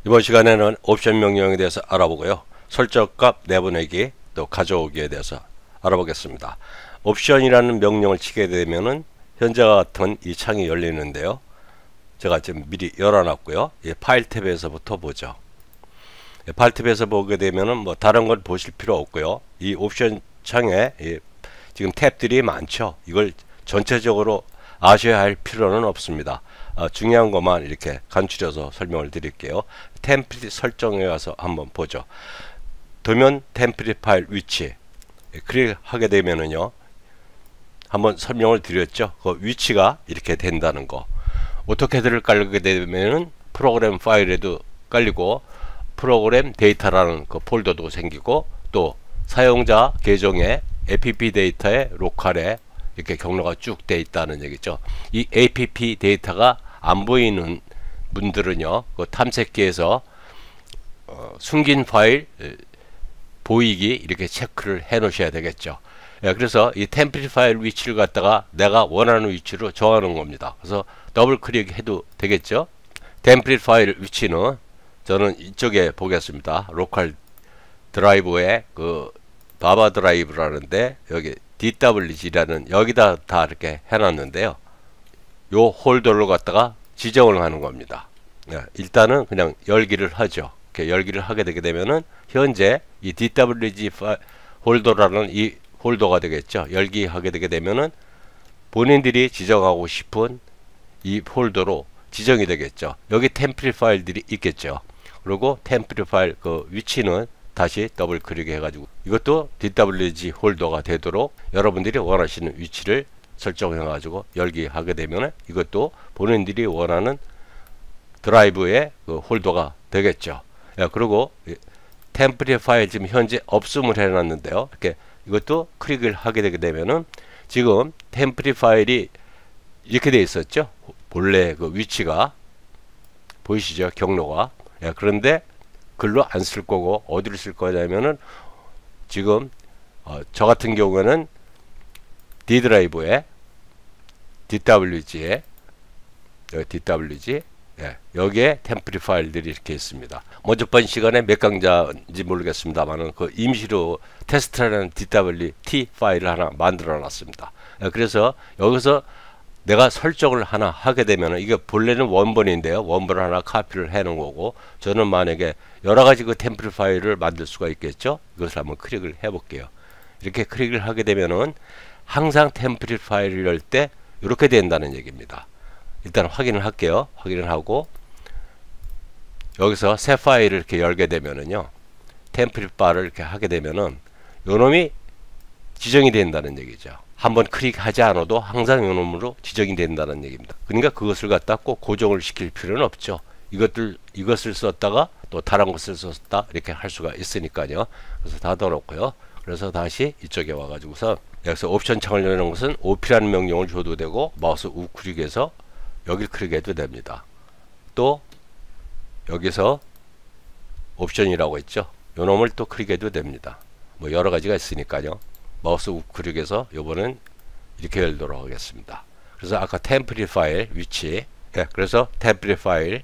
이번 시간에는 옵션 명령에 대해서 알아보고요. 설정값 내보내기 또 가져오기에 대해서 알아보겠습니다. 옵션이라는 명령을 치게 되면은 현재와 같은 이 창이 열리는데요. 제가 지금 미리 열어놨고요. 파일 탭에서부터 보죠. 파일 탭에서 보게 되면은 뭐 다른 걸 보실 필요 없고요. 이 옵션 창에 지금 탭들이 많죠. 이걸 전체적으로 아셔야 할 필요는 없습니다. 중요한 것만 이렇게 간추려서 설명을 드릴게요. 템플릿 설정에 가서 한번 보죠. 도면 템플릿 파일 위치 클릭하게 되면은요, 한번 설명을 드렸죠. 그 위치가 이렇게 된다는 거. 오토캐드를 깔게 되면은 프로그램 파일에도 깔리고 프로그램 데이터라는 그 폴더도 생기고 또 사용자 계정의 app 데이터의 로컬에 이렇게 경로가 쭉 돼 있다는 얘기죠. 이 app 데이터가 안 보이는 분들은요, 그 탐색기에서 숨긴 파일 보이기 이렇게 체크를 해 놓으셔야 되겠죠. 그래서 이 템플릿 파일 위치를 갖다가 내가 원하는 위치로 정하는 겁니다. 그래서 더블 클릭해도 되겠죠. 템플릿 파일 위치는 저는 이쪽에 보겠습니다. 로컬 드라이브에 그 바바 드라이브라는데 여기 DWG라는 여기다 다 이렇게 해놨는데요. 요 홀더를 갖다가 지정을 하는 겁니다. 일단은 그냥 열기를 하죠. 이렇게 열기를 하게 되게 되면은 현재 이 DWG 홀더라는 이 홀더가 되겠죠. 열기하게 되게 되면은 본인들이 지정하고 싶은 이 폴더로 지정이 되겠죠. 여기 템플릿 파일들이 있겠죠. 그리고 템플릿 파일 그 위치는 다시 더블 클릭 해가지고 이것도 DWG 홀더가 되도록 여러분들이 원하시는 위치를 설정해가지고 열기하게 되면 이것도 본인들이 원하는 드라이브의 그 홀더가 되겠죠. 그리고 템플릿 파일 지금 현재 없음을 해놨는데요. 이렇게 이것도 클릭을 하게 되게 되면은 지금 템플릿 파일이 이렇게 되어 있었죠. 본래 그 위치가 보이시죠? 경로가. 그런데 글로 안 쓸 거고 어디를 쓸 거냐면은 지금 저 같은 경우에는 D 드라이브에 DWG에 DWG 여기에 템플릿 파일들이 이렇게 있습니다. 먼저 번 시간에 몇 강좌인지 모르겠습니다만은 그 임시로 테스트라는 DWT 파일을 하나 만들어 놨습니다. 그래서 여기서 내가 설정을 하나 하게 되면 이게 본래는 원본인데요. 원본을 하나 카피를 해 놓은 거고 저는 만약에 여러 가지 그 템플릿 파일을 만들 수가 있겠죠. 이것을 한번 클릭을 해 볼게요. 이렇게 클릭을 하게 되면은 항상 템플릿 파일을 열 때 이렇게 된다는 얘기입니다. 일단 확인을 할게요. 확인을 하고 여기서 새 파일을 이렇게 열게 되면은요, 템플릿 바를 이렇게 하게 되면은 요놈이 지정이 된다는 얘기죠. 한번 클릭하지 않아도 항상 요놈으로 지정이 된다는 얘기입니다. 그러니까 그것을 갖다 꼭 고정을 시킬 필요는 없죠. 이것을 썼다가 또 다른 것을 썼다 이렇게 할 수가 있으니까요. 그래서 닫아놓고요. 그래서 다시 이쪽에 와가지고서 여기서 옵션 창을 여는 것은 OP라는 명령을 줘도 되고 마우스 우클릭해서 여기를 클릭해도 됩니다. 또 여기서 옵션이라고 했죠. 요놈을 또 클릭해도 됩니다. 뭐 여러 가지가 있으니까요. 마우스 우클릭해서 요번엔 이렇게 열도록 하겠습니다. 그래서 아까 템플릿 파일 위치, 그래서 템플릿 파일을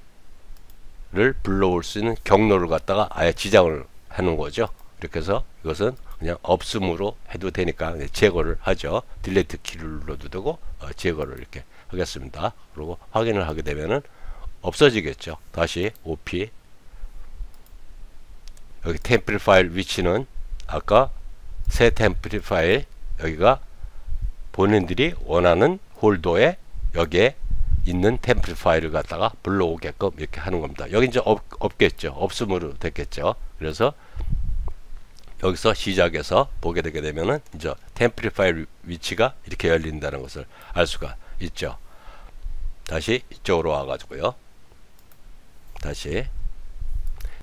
불러올 수 있는 경로를 갖다가 아예 지정을 해 놓은 거죠. 이렇게 해서 이것은 그냥 없음으로 해도 되니까 제거를 하죠. 딜리트 키를 눌러도 되고 제거를 이렇게 하겠습니다. 그리고 확인을 하게 되면은 없어지겠죠. 다시 OP 여기 템플릿 파일 위치는 아까 새 템플릿 파일 여기가 본인들이 원하는 홀더에 여기에 있는 템플릿 파일을 갖다가 불러오게끔 이렇게 하는 겁니다. 여기 이제 없겠죠. 없음으로 됐겠죠. 그래서 여기서 시작해서 보게 되게 되면은 이제 템플릿 파일 위치가 이렇게 열린다는 것을 알 수가 있죠. 다시 이쪽으로 와가지고요. 다시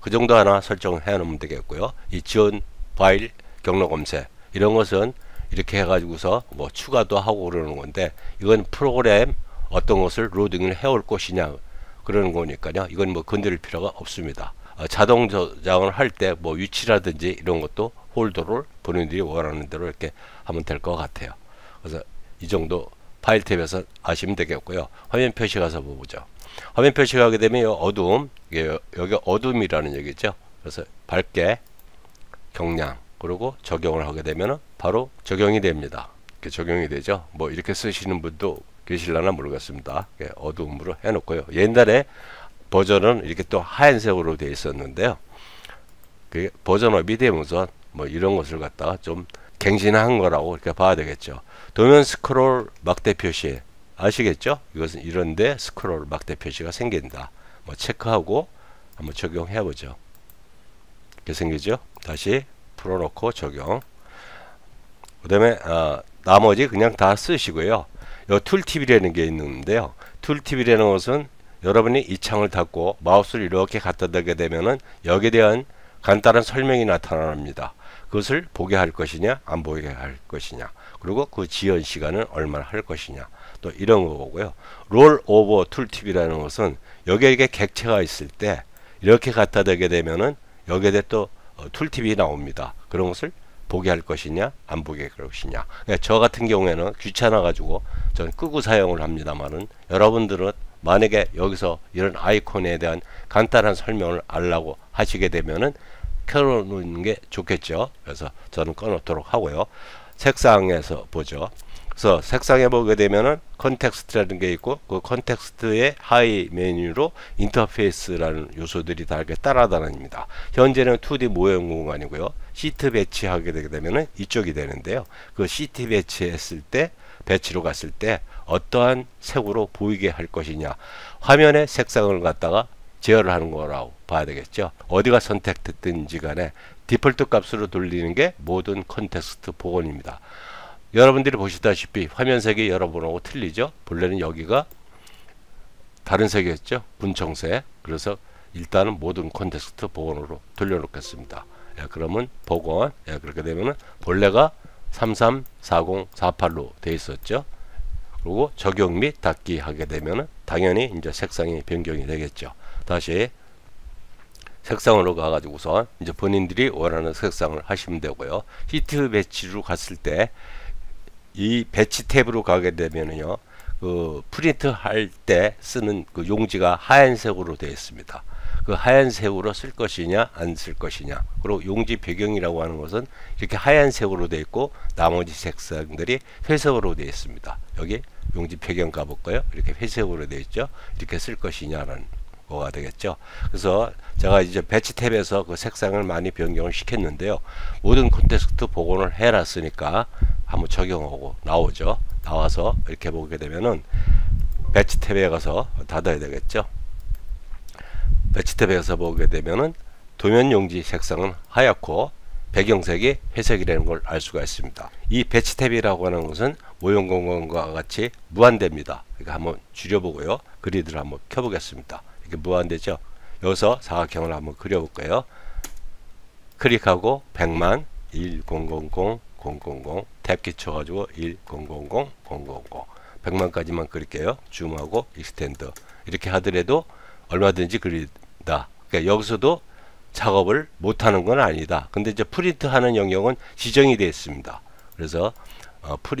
그 정도 하나 설정해 놓으면 되겠고요. 이 지원 파일 경로 검색 이런 것은 이렇게 해가지고서 뭐 추가도 하고 그러는 건데 이건 프로그램 어떤 것을 로딩을 해올 것이냐 그러는 거니까요. 이건 뭐 건드릴 필요가 없습니다. 자동 저장을 할 때 뭐 위치라든지 이런 것도 홀더를 본인들이 원하는 대로 이렇게 하면 될 것 같아요. 그래서 이 정도 파일 탭에서 아시면 되겠고요. 화면 표시 가서 보죠. 화면 표시가 하게 되면 이 어두움, 여기 어둠이라는 얘기죠. 그래서 밝게 경량 그리고 적용을 하게 되면 바로 적용이 됩니다. 이렇게 적용이 되죠. 뭐 이렇게 쓰시는 분도 계실려나 모르겠습니다. 어두움으로 해놓고요. 옛날에 버전은 이렇게 또 하얀색으로 되어 있었는데요. 그 버전업이 되면서 뭐 이런 것을 갖다가 좀 갱신한 거라고 이렇게 봐야 되겠죠. 도면 스크롤 막대 표시 아시겠죠? 이것은 이런데 스크롤 막대 표시가 생긴다. 뭐 체크하고 한번 적용해 보죠. 이렇게 생기죠. 다시 풀어놓고 적용. 그 다음에 나머지 그냥 다 쓰시고요. 요 툴팁이라는 게 있는데요. 툴팁이라는 것은 여러분이 이 창을 닫고 마우스를 이렇게 갖다 대게 되면은 여기에 대한 간단한 설명이 나타납니다. 그것을 보게 할 것이냐 안 보게 할 것이냐, 그리고 그 지연 시간은 얼마나 할 것이냐, 또 이런 거고요. 롤 오버 툴팁이라는 것은 여기에 객체가 있을 때 이렇게 갖다 대게 되면은 여기에 또 툴팁이 나옵니다. 그런 것을 보게 할 것이냐 안 보게 할 것이냐. 그러니까 저 같은 경우에는 귀찮아 가지고 전 끄고 사용을 합니다만은, 여러분들은 만약에 여기서 이런 아이콘에 대한 간단한 설명을 알라고 하시게 되면은 켜놓는 게 좋겠죠. 그래서 저는 꺼놓도록 하고요. 색상에서 보죠. 그래서 색상에 보게 되면은 컨텍스트라는 게 있고, 그 컨텍스트의 하위 메뉴로 인터페이스라는 요소들이 다 이렇게 따라다닙니다. 현재는 2D 모형 공간이고요. 시트 배치하게 되게 되면은 이쪽이 되는데요. 그 시트 배치했을 때, 배치로 갔을 때 어떠한 색으로 보이게 할 것이냐, 화면의 색상을 갖다가 제어를 하는 거라고 봐야 되겠죠. 어디가 선택됐든지 간에 디폴트 값으로 돌리는 게 모든 컨텍스트 복원입니다. 여러분들이 보시다시피 화면색이 여러분하고 틀리죠. 본래는 여기가 다른 색이었죠. 분청색. 그래서 일단은 모든 컨텍스트 복원으로 돌려놓겠습니다. 그러면 복원. 그렇게 되면은 본래가 334048로 되어 있었죠. 그리고 적용 및 닫기 하게 되면은 당연히 이제 색상이 변경이 되겠죠. 다시 색상으로 가가지고서 이제 본인들이 원하는 색상을 하시면 되고요. 히트 배치로 갔을 때 이 배치 탭으로 가게 되면은요, 그 프린트 할 때 쓰는 그 용지가 하얀색으로 되어 있습니다. 그 하얀색으로 쓸 것이냐 안 쓸 것이냐, 그리고 용지 배경이라고 하는 것은 이렇게 하얀색으로 되어 있고 나머지 색상들이 회색으로 되어 있습니다. 여기 용지 배경 가볼까요? 이렇게 회색으로 되어 있죠. 이렇게 쓸 것이냐라는 거가 되겠죠. 그래서 제가 이제 배치 탭에서 그 색상을 많이 변경을 시켰는데요. 모든 콘텍스트 복원을 해놨으니까 한번 적용하고 나오죠. 나와서 이렇게 보게 되면은 배치 탭에 가서 닫아야 되겠죠. 배치 탭에 가서 보게 되면은 도면 용지 색상은 하얗고 배경색이 회색이라는 걸 알 수가 있습니다. 이 배치 탭이라고 하는 것은 모형 공간과 같이 무한대입니다. 그러니까 한번 줄여보고요. 그리드를 한번 켜보겠습니다. 이렇게 무한대죠. 여기서 사각형을 한번 그려볼까요? 클릭하고 100만 1000 탭키 쳐가지고 1000 100만까지만 그릴게요. 줌하고 익스텐드 이렇게 하더라도 얼마든지 그린다. 그러니까 여기서도 작업을 못하는 건 아니다. 근데 이제 프린트 하는 영역은 지정이 되어 있습니다. 그래서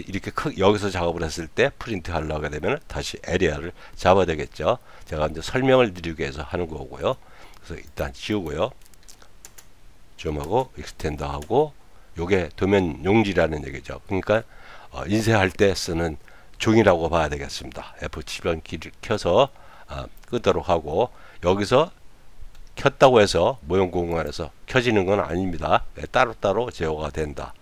이렇게 여기서 작업을 했을 때 프린트 하려고 하게 되면 다시 에리아를 잡아야 되겠죠. 제가 이제 설명을 드리기 위해서 하는 거고요. 그래서 일단 지우고요. 줌하고 익스텐드 하고, 요게 도면 용지라는 얘기죠. 그러니까 인쇄할 때 쓰는 종이라고 봐야 되겠습니다. F7번 키를 켜서 끄도록 하고, 여기서 켰다고 해서 모형 공간에서 켜지는 건 아닙니다. 따로따로 제어가 된다.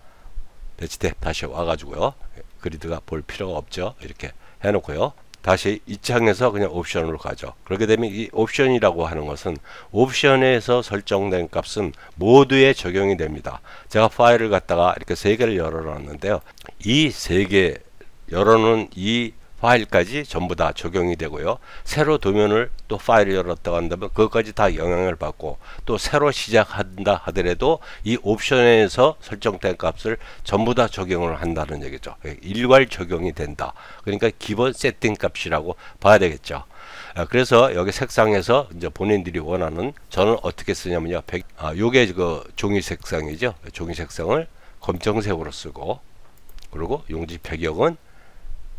배치 탭 다시 와가지고요. 그리드가 볼 필요가 없죠. 이렇게 해놓고요. 다시 이 창에서 그냥 옵션으로 가죠. 그렇게 되면 이 옵션이라고 하는 것은 옵션에서 설정된 값은 모두에 적용이 됩니다. 제가 파일을 갖다가 이렇게 3개를 열어놨는데요. 이 3개 열어놓은 이 파일까지 전부 다 적용이 되고요. 새로 도면을 또 파일을 열었다고 한다면 그것까지 다 영향을 받고, 또 새로 시작한다 하더라도 이 옵션에서 설정된 값을 전부 다 적용을 한다는 얘기죠. 일괄 적용이 된다. 그러니까 기본 세팅 값이라고 봐야 되겠죠. 그래서 여기 색상에서 이제 본인들이 원하는, 저는 어떻게 쓰냐면요. 요게 그 종이 색상이죠. 종이 색상을 검정색으로 쓰고, 그리고 용지 배경은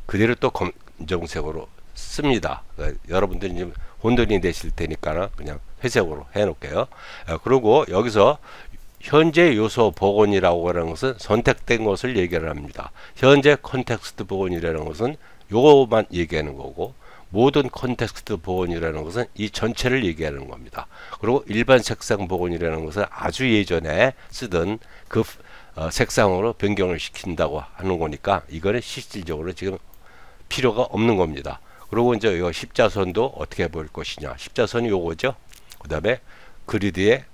그대로 또 검정색으로 씁니다. 여러분들이 지금 혼돈이 되실 테니까 그냥 회색으로 해 놓을게요. 그리고 여기서 현재 요소 복원이라고 하는 것은 선택된 것을 얘기를 합니다. 현재 컨텍스트 복원이라는 것은 요거만 얘기하는 거고, 모든 컨텍스트 복원이라는 것은 이 전체를 얘기하는 겁니다. 그리고 일반 색상 복원이라는 것은 아주 예전에 쓰던 그 색상으로 변경을 시킨다고 하는 거니까 이거는 실질적으로 지금 필요가 없는 겁니다. 그리고 이제 이 십자선도 어떻게 보일 것이냐. 십자선이 요거죠. 그 다음에 그리드의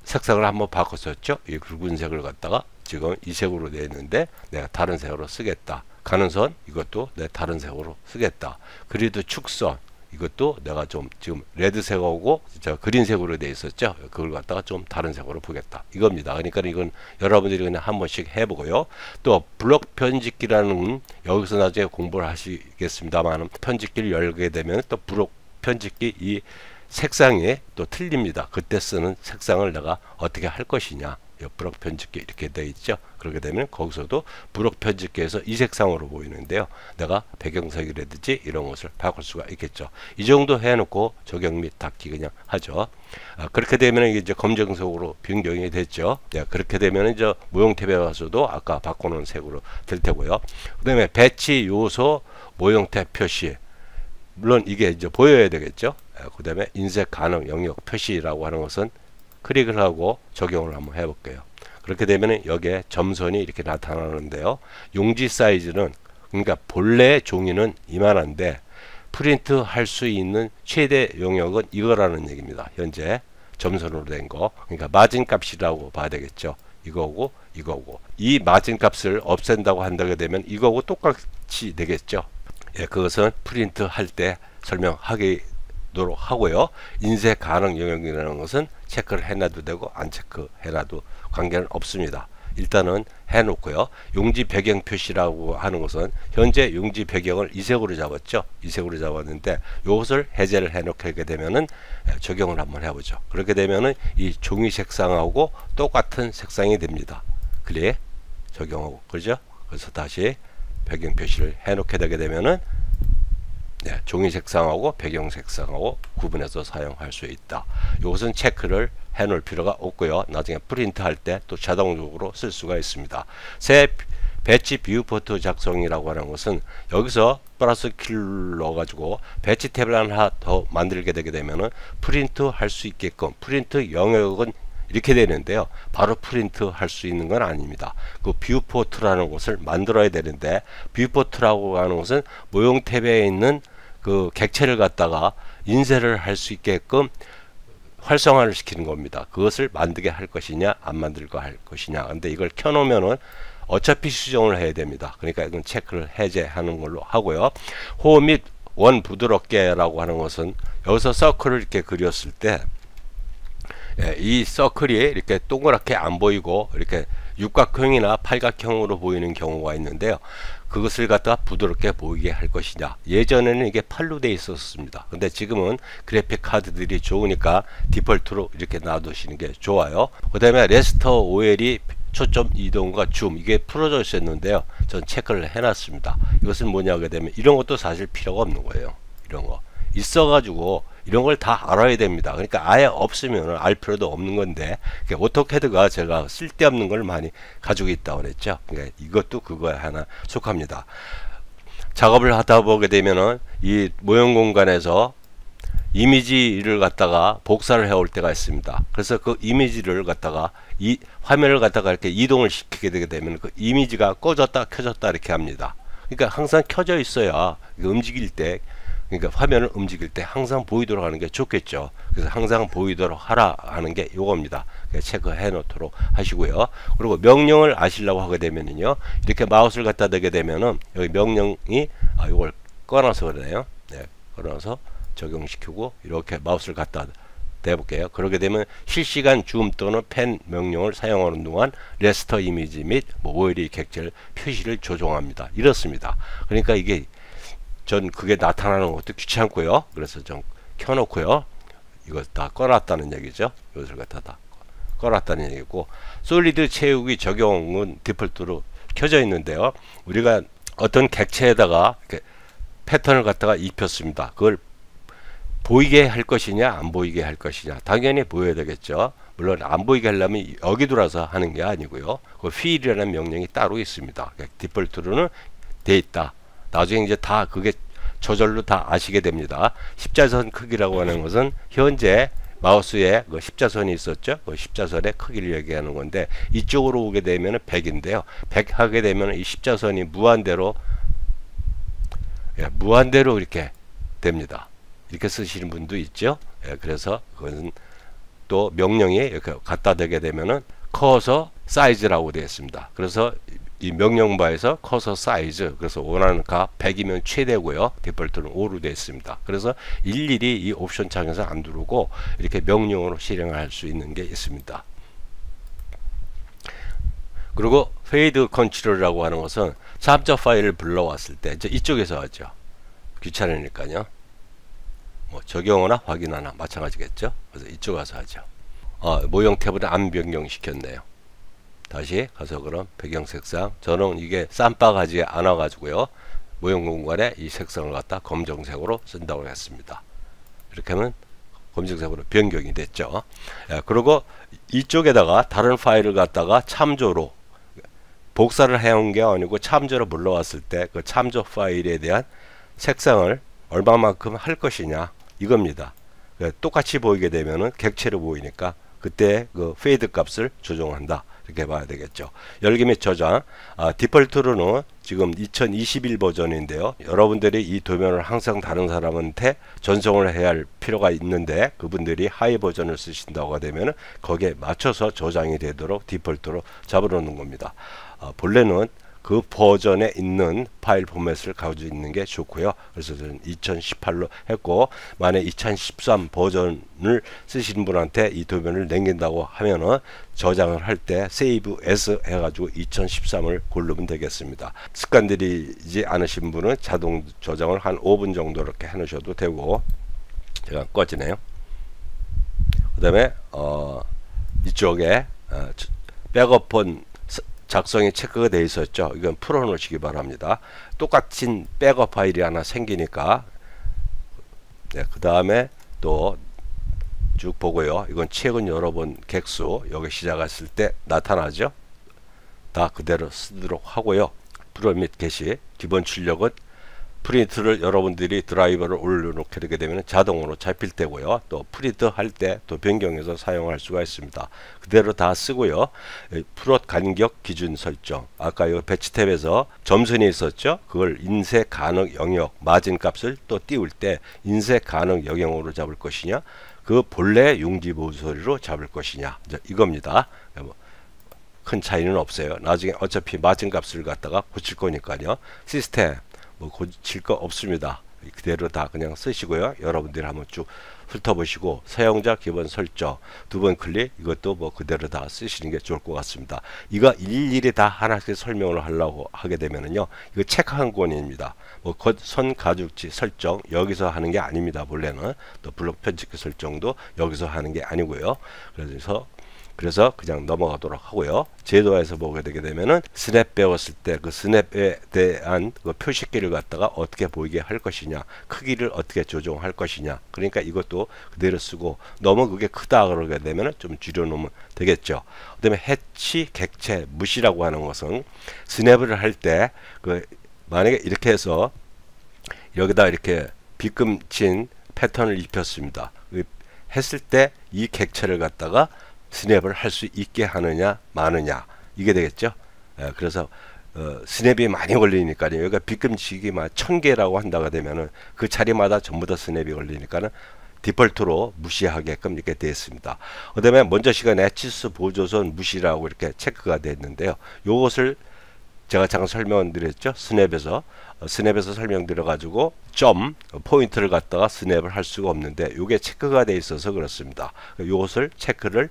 색상을 한번 바꿨었죠. 이 붉은색을 갖다가 지금 이 색으로 되어 있는데 내가 다른 색으로 쓰겠다. 가는선 이것도 내 다른 색으로 쓰겠다. 그리드 축선 이것도 내가 좀 지금 레드색하고 그린색으로 되어 있었죠. 그걸 갖다가 좀 다른 색으로 보겠다. 이겁니다. 그러니까 이건 여러분들이 그냥 한 번씩 해보고요. 또 블록 편집기라는, 여기서 나중에 공부를 하시겠습니다만, 편집기를 열게 되면 또 블록 편집기 이 색상이 또 틀립니다. 그때 쓰는 색상을 내가 어떻게 할 것이냐. 블록 편집기 이렇게 되어 있죠. 그렇게 되면 거기서도 블록 편집기에서 이 색상으로 보이는데요. 내가 배경색이라든지 이런 것을 바꿀 수가 있겠죠. 이 정도 해놓고 적용 및 닫기 그냥 하죠. 그렇게 되면 이제 검정색으로 변경이 됐죠. 그렇게 되면 이제 모형 탭에 와서도 아까 바꿔놓은 색으로 될 테고요. 그 다음에 배치 요소 모형 탭 표시, 물론 이게 이제 보여야 되겠죠. 그 다음에 인쇄 가능 영역 표시라고 하는 것은 클릭을 하고 적용을 한번 해볼게요. 그렇게 되면 여기에 점선이 이렇게 나타나는데요. 용지 사이즈는, 그러니까 본래 종이는 이만한데 프린트 할 수 있는 최대 용역은 이거라는 얘기입니다. 현재 점선으로 된 거. 그러니까 마진 값이라고 봐야 되겠죠. 이거고 이거고. 이 마진 값을 없앤다고 한다게 되면 이거고 똑같이 되겠죠. 예, 그것은 프린트 할 때 설명하도록 하고요. 인쇄 가능 영역이라는 것은 체크를 해놔도 되고 안 체크해놔도 관계는 없습니다. 일단은 해놓고요. 용지 배경 표시라고 하는 것은 현재 용지 배경을 이 색으로 잡았죠. 이 색으로 잡았는데 이것을 해제를 해놓게 되면은 적용을 한번 해보죠. 그렇게 되면은 이 종이 색상하고 똑같은 색상이 됩니다. 클릭 적용하고, 그죠? 그래서 다시 배경 표시를 해놓게 되게 되면은 종이 색상하고 배경 색상하고 구분해서 사용할 수 있다. 이것은 체크를 해 놓을 필요가 없고요. 나중에 프린트 할 때 또 자동적으로 쓸 수가 있습니다. 새 배치 뷰포트 작성이라고 하는 것은 여기서 플러스 키를 넣어 가지고 배치 탭을 하나 더 만들게 되게 되면은 프린트 할 수 있게끔, 프린트 영역은 이렇게 되는데요. 바로 프린트 할 수 있는 건 아닙니다. 그 뷰포트라는 것을 만들어야 되는데, 뷰포트라고 하는 것은 모형 탭에 있는 그 객체를 갖다가 인쇄를 할 수 있게끔 활성화를 시키는 겁니다. 그것을 만들게 할 것이냐 안 만들게 할 것이냐. 근데 이걸 켜놓으면은 어차피 수정을 해야 됩니다. 그러니까 이건 체크를 해제하는 걸로 하고요. 호 및 원 부드럽게 라고 하는 것은 여기서 서클을 이렇게 그렸을 때 이 서클이 이렇게 동그랗게 안 보이고 이렇게 육각형이나 팔각형으로 보이는 경우가 있는데요. 그것을 갖다가 부드럽게 보이게 할 것이냐. 예전에는 이게 팔로 돼 있었습니다. 근데 지금은 그래픽 카드들이 좋으니까 디폴트로 이렇게 놔두시는 게 좋아요. 그 다음에 레스터 OL이 초점 이동과 줌, 이게 풀어져 있었는데요. 전 체크를 해놨습니다. 이것은 뭐냐게 되면 이런 것도 사실 필요가 없는 거예요. 이런 거 있어가지고 이런 걸 다 알아야 됩니다. 그러니까 아예 없으면 알 필요도 없는 건데, 오토캐드가 제가 쓸데없는 걸 많이 가지고 있다고 그랬죠. 그러니까 이것도 그거에 하나 속합니다. 작업을 하다 보게 되면은 이 모형 공간에서 이미지를 갖다가 복사를 해올 때가 있습니다. 그래서 그 이미지를 갖다가 이 화면을 갖다가 이렇게 이동을 시키게 되게 되면 그 이미지가 꺼졌다 켜졌다 이렇게 합니다. 그러니까 항상 켜져 있어야 움직일 때, 그러니까 화면을 움직일 때 항상 보이도록 하는 게 좋겠죠. 그래서 항상 보이도록 하라 하는 게 요겁니다. 체크해 놓도록 하시고요. 그리고 명령을 아시려고 하게 되면은요, 이렇게 마우스를 갖다 대게 되면은 여기 명령이 요걸 꺼놔서 그러네요. 네, 꺼놔서 적용시키고 이렇게 마우스를 갖다 대볼게요. 그렇게 되면 실시간 줌 또는 펜 명령을 사용하는 동안 레스터 이미지 및 OLE 객체를 표시를 조정합니다. 이렇습니다. 그러니까 이게 전 그게 나타나는 것도 귀찮고요. 그래서 좀 켜놓고요. 이거 다 꺼놨다는 얘기죠. 이것을 갖다 다 꺼놨다는 얘기고, 솔리드 채우기 적용은 디폴트로 켜져 있는데요. 우리가 어떤 객체에다가 이렇게 패턴을 갖다가 입혔습니다. 그걸 보이게 할 것이냐 안 보이게 할 것이냐, 당연히 보여야 되겠죠. 물론 안 보이게 하려면 여기 들어와서 하는 게 아니고요. 그 fill이라는 명령이 따로 있습니다. 디폴트로는 돼 있다. 나중에 이제 다 그게 저절로 다 아시게 됩니다. 십자선 크기라고 하는 것은 현재 마우스에 그 십자선이 있었죠. 그 십자선의 크기를 얘기하는 건데, 이쪽으로 오게 되면 100인데요. 100 하게 되면 이 십자선이 무한대로 이렇게 됩니다. 이렇게 쓰시는 분도 있죠. 그래서 그것은 또 명령이 이렇게 갖다 대게 되면은 커서 사이즈라고 되어 있습니다. 그래서 이 명령바에서 커서 사이즈, 그래서 원하는 값 100이면 최대고요. 디폴트는 5로 되어 있습니다. 그래서 일일이 이 옵션 창에서 안 누르고 이렇게 명령으로 실행할 수 있는 게 있습니다. 그리고 페이드 컨트롤이라고 하는 것은 참조 파일을 불러왔을 때 이제 이쪽에서 하죠. 귀찮으니까요. 뭐 적용하나 확인하나 마찬가지겠죠. 그래서 이쪽 가서 하죠. 모형 탭을 안 변경시켰네요. 다시 가서 그럼 배경 색상, 저는 이게 쌈박하지 않아 가지고요, 모형 공간에 이 색상을 갖다 검정색으로 쓴다고 했습니다. 이렇게 하면 검정색으로 변경이 됐죠. 그리고 이쪽에다가 다른 파일을 갖다가 참조로 복사를 해온 게 아니고 참조로 불러왔을 때 그 참조 파일에 대한 색상을 얼마만큼 할 것이냐, 이겁니다. 똑같이 보이게 되면은 객체로 보이니까 그때 그 페이드 값을 조정한다, 이렇게 봐야 되겠죠. 열기 및 저장, 디폴트로는 지금 2021 버전인데요. 여러분들이 이 도면을 항상 다른 사람한테 전송을 해야 할 필요가 있는데, 그분들이 하이 버전을 쓰신다고 되면 거기에 맞춰서 저장이 되도록 디폴트로 잡아놓는 겁니다. 본래는 그 버전에 있는 파일 포맷을 가지고 있는 게 좋고요. 그래서 저는 2018로 했고, 만약 2013 버전을 쓰시는 분한테 이 도면을 남긴다고 하면은 저장을 할 때 Save As 해가지고 2013을 고르면 되겠습니다. 습관들이지 않으신 분은 자동 저장을 한 5분 정도 이렇게 해 놓으셔도 되고, 제가 꺼지네요. 그 다음에 이쪽에 백업본 작성이 체크가 되어 있었죠. 이건 풀어놓으시기 바랍니다. 똑같은 백업 파일이 하나 생기니까, 그 다음에 또 쭉 보고요. 이건 최근 여러 번 객수 여기 시작했을 때 나타나죠. 다 그대로 쓰도록 하고요. 프로 및 게시, 기본 출력은 프린트를 여러분들이 드라이버를 올려놓게 되게 되면 자동으로 잡힐 때고요. 또 프린트 할 때 또 변경해서 사용할 수가 있습니다. 그대로 다 쓰고요. 프롯 간격 기준 설정, 아까 이 배치 탭에서 점선이 있었죠. 그걸 인쇄 가능 영역 마진 값을 또 띄울 때 인쇄 가능 영역으로 잡을 것이냐, 그 본래 용지 모서리로 잡을 것이냐, 이겁니다. 큰 차이는 없어요. 나중에 어차피 마진 값을 갖다가 고칠 거니까요. 시스템 뭐 고칠 거 없습니다. 그대로 다 그냥 쓰시고요. 여러분들이 한번 쭉 훑어보시고, 사용자 기본 설정 2번 클릭, 이것도 뭐 그대로 다 쓰시는 게 좋을 것 같습니다. 이거 일일이 다 하나씩 설명을 하려고 하게 되면은요, 이거 책 한 권입니다. 뭐 선 가죽지 설정 여기서 하는 게 아닙니다. 본래는 또 블록 편집기 설정도 여기서 하는 게 아니고요. 그래서 그냥 넘어가도록 하고요. 제도에서 보게 되게 되면은 스냅 배웠을 때 그 스냅에 대한 그 표시키를 갖다가 어떻게 보이게 할 것이냐, 크기를 어떻게 조정할 것이냐, 그러니까 이것도 그대로 쓰고, 너무 그게 크다 그러게 되면은 좀 줄여놓으면 되겠죠. 그 다음에 해치, 객체, 무시라고 하는 것은 스냅을 할 때 그 만약에 이렇게 해서 여기다 이렇게 빗금친 패턴을 입혔습니다. 했을 때 이 객체를 갖다가 스냅을 할 수 있게 하느냐 마느냐, 이게 되겠죠. 그래서 스냅이 많이 걸리니까요. 여기가 빗금치기 1000개라고 한다가 되면은 그 자리마다 전부 다 스냅이 걸리니까는 디폴트로 무시하게끔 이렇게 되어 있습니다. 그 다음에 먼저 시간에 치수 보조선 무시라고 이렇게 체크가 되어 있는데요. 요것을 제가 잠깐 설명드렸죠. 스냅에서 설명드려 가지고 점 포인트를 갖다가 스냅을 할 수가 없는데, 요게 체크가 되어 있어서 그렇습니다. 요것을 체크를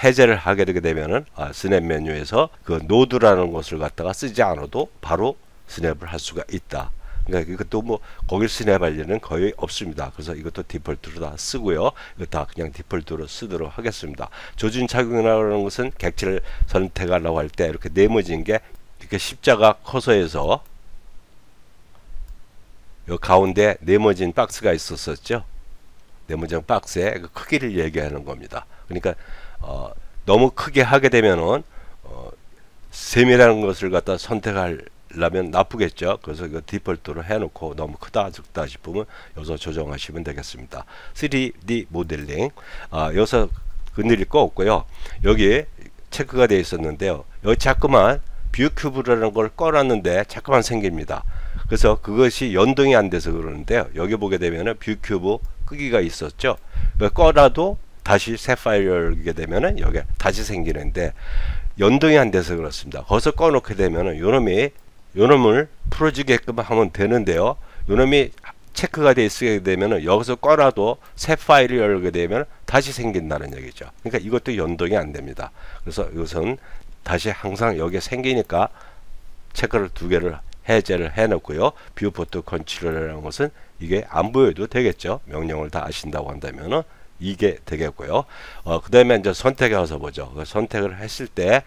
해제를 하게 되게 되면은 스냅 메뉴에서 그 노드라는 것을 갖다가 쓰지 않아도 바로 스냅을 할 수가 있다. 그러니까 이것도 뭐 거길 스냅할 일은 거의 없습니다. 그래서 이것도 디폴트로 다 쓰고요. 이거 다 그냥 디폴트로 쓰도록 하겠습니다. 조준 착용이라는 것은 객체를 선택하려고 할 때 이렇게 네모진 게 이렇게 십자가 커서에서 요 가운데 네모진 박스가 있었었죠. 네모진 박스의 그 크기를 얘기하는 겁니다. 그러니까 너무 크게 하게 되면은 세밀한 것을 갖다 선택하려면 나쁘겠죠. 그래서 그 디폴트로 해놓고 너무 크다 적다 싶으면 여기서 조정하시면 되겠습니다. 3D 모델링 여기서 건드릴 거 없고요. 여기 체크가 되어 있었는데요. 여기 자꾸만 뷰 큐브라는 걸 꺼놨는데 자꾸만 생깁니다. 그래서 그것이 연동이 안 돼서 그러는데요. 여기 보게 되면은 뷰 큐브 크기가 있었죠. 꺼놔도 다시 새 파일을 열게 되면은 여기 다시 생기는데 연동이 안 돼서 그렇습니다. 거기서 꺼놓게 되면은 요놈을 풀어주게끔 하면 되는데요. 요놈이 체크가 되어 있게 되면은 여기서 꺼놔도 새 파일을 열게 되면 다시 생긴다는 얘기죠. 그러니까 이것도 연동이 안 됩니다. 그래서 이것은 다시 항상 여기에 생기니까 체크를 두 개를 해제를 해 놓고요. 뷰포트 컨트롤이라는 것은 이게 안 보여도 되겠죠. 명령을 다 아신다고 한다면은 이게 되겠고요. 그 다음에 이제 선택에 와서 보죠. 선택을 했을 때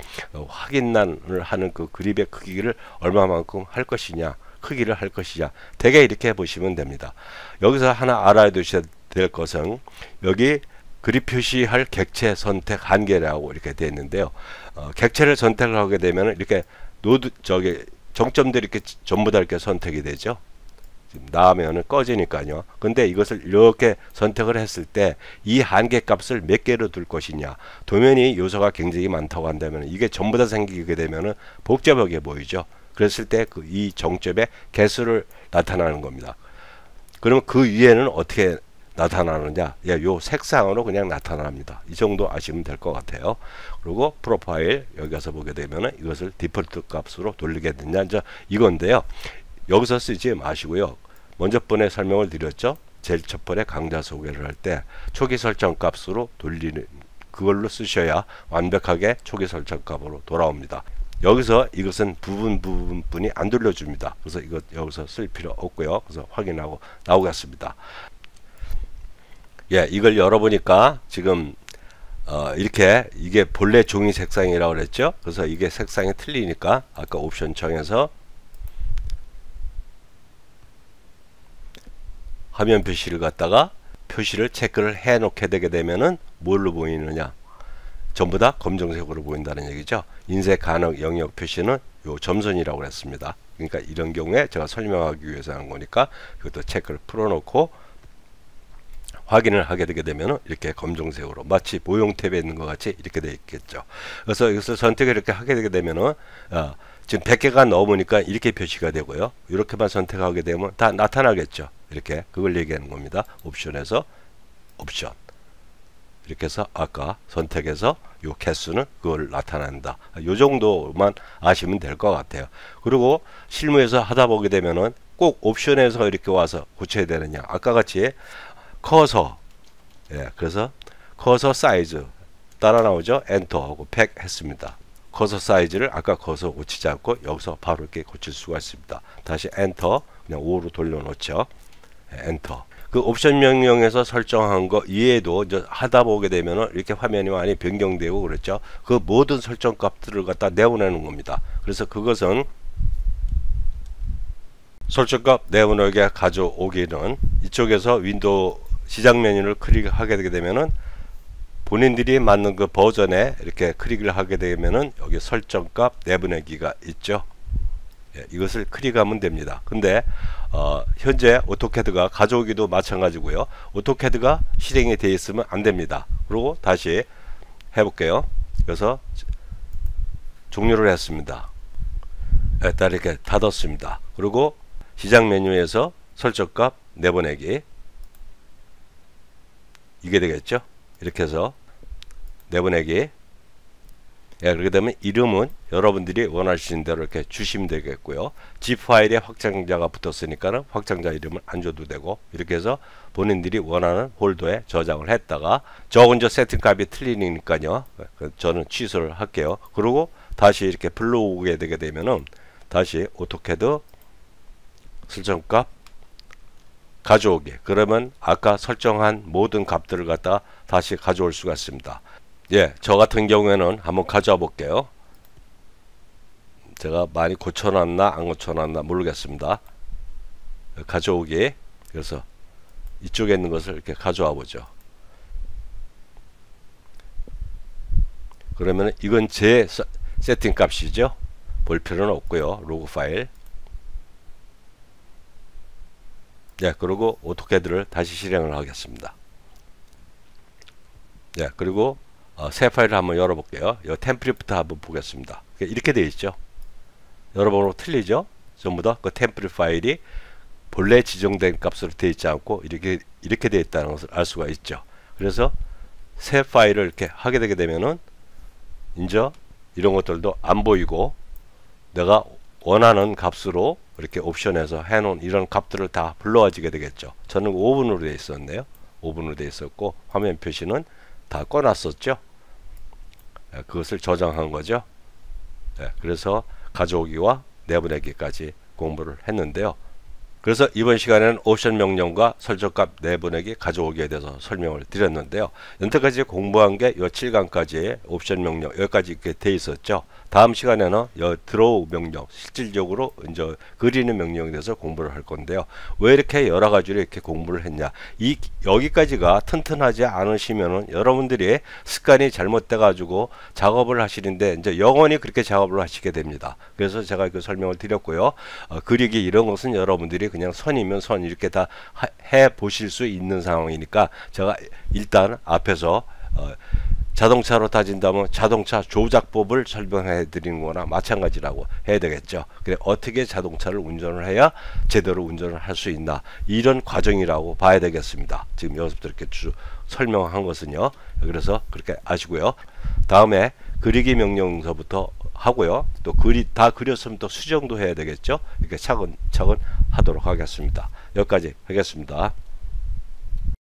확인란을 하는 그 그립의 크기를 얼마만큼 할 것이냐, 크기를 할 것이냐, 대개 이렇게 보시면 됩니다. 여기서 하나 알아야 두셔야 될 것은 여기 그립 표시할 객체 선택 한계라고 이렇게 되어 있는데요. 객체를 선택을 하게 되면 이렇게 정점들이 이렇게 전부 다 이렇게 선택이 되죠. 나오면은 꺼지니까요. 근데 이것을 이렇게 선택을 했을 때 이 한계 값을 몇 개로 둘 것이냐. 도면이 요소가 굉장히 많다고 한다면 이게 전부 다 생기게 되면은 복잡하게 보이죠. 그랬을 때 이 정점의 개수를 나타나는 겁니다. 그러면 그 위에는 어떻게 나타나느냐? 요 색상으로 그냥 나타납니다. 이 정도 아시면 될 것 같아요. 그리고 프로파일 여기 가서 보게 되면은 이것을 디폴트 값으로 돌리게 되냐 이제 이건데요. 여기서 쓰지 마시고요. 먼저 번에 설명을 드렸죠. 제일 첫 번에 강좌 소개를 할 때 초기 설정 값으로 돌리는 그걸로 쓰셔야 완벽하게 초기 설정 값으로 돌아옵니다. 여기서 이것은 부분뿐이 안 돌려줍니다. 그래서 이거 여기서 쓸 필요 없고요. 그래서 확인하고 나오겠습니다. 예, 이걸 열어보니까 지금 이렇게 이게 본래 종이 색상이라고 그랬죠. 그래서 이게 색상이 틀리니까 아까 옵션 청에서 화면 표시를 갖다가 표시를 체크를 해 놓게 되게 되면은 뭘로 보이느냐, 전부 다 검정색으로 보인다는 얘기죠. 인쇄 가능 영역 표시는 요 점선이라고 그랬습니다. 그러니까 이런 경우에 제가 설명하기 위해서 하는 거니까 이것도 체크를 풀어 놓고 확인을 하게 되게 되면 이렇게 검정색으로 마치 모형 탭에 있는 것 같이 이렇게 되어 있겠죠. 그래서 이것을 선택을 이렇게 하게 되게 되면은 지금 100개가 넘으니까 이렇게 표시가 되고요. 이렇게만 선택하게 되면 다 나타나겠죠. 이렇게 그걸 얘기하는 겁니다. 옵션에서 옵션 이렇게 해서 아까 선택해서 요 개수는 그걸 나타낸다. 요 정도만 아시면 될 것 같아요. 그리고 실무에서 하다 보게 되면은 꼭 옵션에서 이렇게 와서 고쳐야 되느냐. 아까 같이 커서, 예, 그래서 커서 사이즈 따라 나오죠. 엔터 하고 팩 했습니다. 커서 사이즈를 아까 커서 고치지 않고 여기서 바로 이렇게 고칠 수가 있습니다. 다시 엔터 그냥 5로 돌려놓죠. 예, 엔터. 그 옵션 명령에서 설정한 거 이외에도 이제 하다 보게 되면은 이렇게 화면이 많이 변경되고 그랬죠. 그 모든 설정 값들을 갖다 내보내는 겁니다. 그래서 그것은 설정값 내보내게 가져오기는 이쪽에서 윈도우 시작 메뉴를 클릭하게 되게 되면은 본인들이 맞는 그 버전에 이렇게 클릭을 하게 되면은 여기 설정값 내보내기가 있죠. 예, 이것을 클릭하면 됩니다. 근데 현재 오토캐드가 가져오기도 마찬가지고요. 오토캐드가 실행이 되어 있으면 안 됩니다. 그리고 다시 해볼게요. 그래서 종료를 했습니다. 일단 이렇게 닫았습니다. 그리고 시작 메뉴에서 설정값 내보내기 이게 되겠죠. 이렇게 해서 내보내기. 예, 그렇게 되면 이름은 여러분들이 원하시는 대로 이렇게 주시면 되겠고요. zip 파일에 확장자가 붙었으니까는 확장자 이름을 안 줘도 되고 이렇게 해서 본인들이 원하는 폴더에 저장을 했다가 저 혼자 세팅값이 틀리니까요. 저는 취소를 할게요. 그리고 다시 이렇게 불러오게 되게 되면은 다시 오토캐드 설정값 가져오기. 그러면 아까 설정한 모든 값들을 갖다 다시 가져올 수가 있습니다. 예, 저 같은 경우에는 한번 가져와 볼게요. 제가 많이 고쳐놨나 안 고쳐놨나 모르겠습니다. 가져오기. 그래서 이쪽에 있는 것을 이렇게 가져와 보죠. 그러면 이건 제 세팅 값이죠. 볼 필요는 없고요. 로그 파일. 네, 그리고 오토캐드를 다시 실행을 하겠습니다. 네, 그리고 새 파일을 한번 열어볼게요. 이 템플릿부터 한번 보겠습니다. 이렇게 되어 있죠. 여러분으로 틀리죠? 전부 다 그 템플릿 파일이 본래 지정된 값으로 되어 있지 않고 이렇게 되어 있다는 것을 알 수가 있죠. 그래서 새 파일을 이렇게 하게 되게 되면은 이제 이런 것들도 안 보이고 내가 원하는 값으로 이렇게 옵션에서 해놓은 이런 값들을 다 불러와지게 되겠죠. 저는 5분으로 되어 있었네요. 5분으로 되어 있었고 화면 표시는 다 꺼놨었죠. 그것을 저장한 거죠. 그래서 가져오기와 내보내기까지 공부를 했는데요. 그래서 이번 시간에는 옵션 명령과 설정값 내보내기 가져오기에 대해서 설명을 드렸는데요. 여태까지 공부한 게 이 7강까지의 옵션 명령 여기까지 이렇게 돼 있었죠. 다음 시간에는 이 드로우 명령 실질적으로 이제 그리는 명령에 대해서 공부를 할 건데요. 왜 이렇게 여러 가지로 이렇게 공부를 했냐? 여기까지가 튼튼하지 않으시면은 여러분들이 습관이 잘못돼 가지고 작업을 하시는데 이제 영원히 그렇게 작업을 하시게 됩니다. 그래서 제가 그 설명을 드렸고요. 그리기 이런 것은 여러분들이 그냥 선이면 선 이렇게 다 해 보실 수 있는 상황이니까 제가 일단 앞에서 자동차로 따진다면 자동차 조작법을 설명해 드리는 거나 마찬가지라고 해야 되겠죠. 그래 어떻게 자동차를 운전을 해야 제대로 운전을 할 수 있나 이런 과정이라고 봐야 되겠습니다. 지금 여기서부터 이렇게 쭉 설명한 것은요. 그래서 그렇게 아시고요. 다음에 그리기 명령서부터 하고요. 또 다 그렸으면 또 수정도 해야 되겠죠. 이렇게 차근차근 하도록 하겠습니다. 여기까지 하겠습니다.